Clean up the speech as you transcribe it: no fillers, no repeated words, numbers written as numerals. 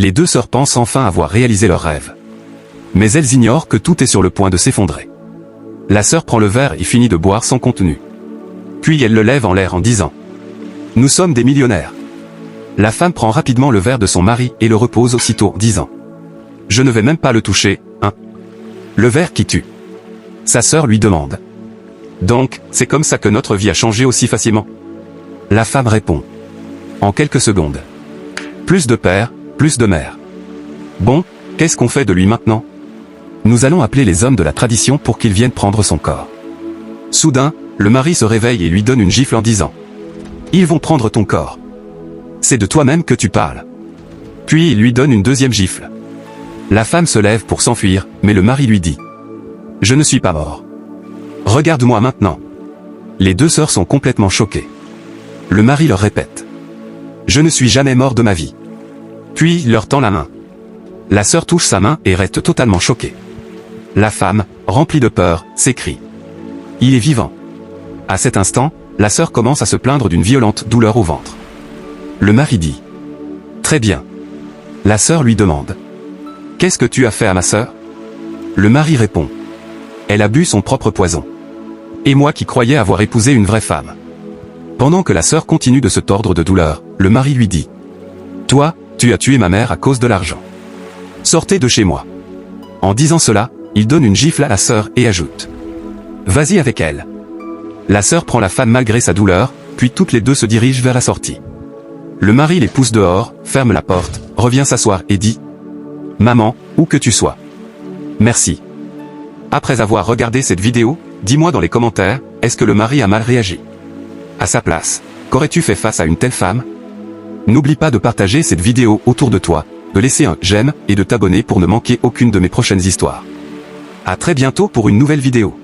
Les deux sœurs pensent enfin avoir réalisé leur rêve. Mais elles ignorent que tout est sur le point de s'effondrer. La sœur prend le verre et finit de boire sans contenu. Puis elle le lève en l'air en disant « Nous sommes des millionnaires ». La femme prend rapidement le verre de son mari et le repose aussitôt, disant « Je ne vais même pas le toucher, hein ?» Le verre qui tue. Sa sœur lui demande « Donc, c'est comme ça que notre vie a changé aussi facilement ?» La femme répond « En quelques secondes. Plus de père, plus de mère. Bon, qu'est-ce qu'on fait de lui maintenant ? Nous allons appeler les hommes de la tradition pour qu'ils viennent prendre son corps. » Soudain, le mari se réveille et lui donne une gifle en disant « Ils vont prendre ton corps. C'est de toi-même que tu parles. » Puis il lui donne une deuxième gifle. La femme se lève pour s'enfuir, mais le mari lui dit « Je ne suis pas mort. Regarde-moi maintenant. » Les deux sœurs sont complètement choquées. Le mari leur répète « Je ne suis jamais mort de ma vie. » Puis il leur tend la main. La sœur touche sa main et reste totalement choquée. La femme, remplie de peur, s'écrie « Il est vivant !» À cet instant, la sœur commence à se plaindre d'une violente douleur au ventre. Le mari dit « Très bien. » La sœur lui demande « Qu'est-ce que tu as fait à ma sœur ?» Le mari répond « Elle a bu son propre poison. Et moi qui croyais avoir épousé une vraie femme. » Pendant que la sœur continue de se tordre de douleur, le mari lui dit « Toi, tu as tué ma mère à cause de l'argent. Sortez de chez moi. » En disant cela, il donne une gifle à la sœur et ajoute « Vas-y avec elle. » La sœur prend la femme malgré sa douleur, puis toutes les deux se dirigent vers la sortie. Le mari les pousse dehors, ferme la porte, revient s'asseoir et dit « Maman, où que tu sois. Merci. » Après avoir regardé cette vidéo, dis-moi dans les commentaires, est-ce que le mari a mal réagi? À sa place, qu'aurais-tu fait face à une telle femme? N'oublie pas de partager cette vidéo autour de toi, de laisser un j'aime et de t'abonner pour ne manquer aucune de mes prochaines histoires. À très bientôt pour une nouvelle vidéo.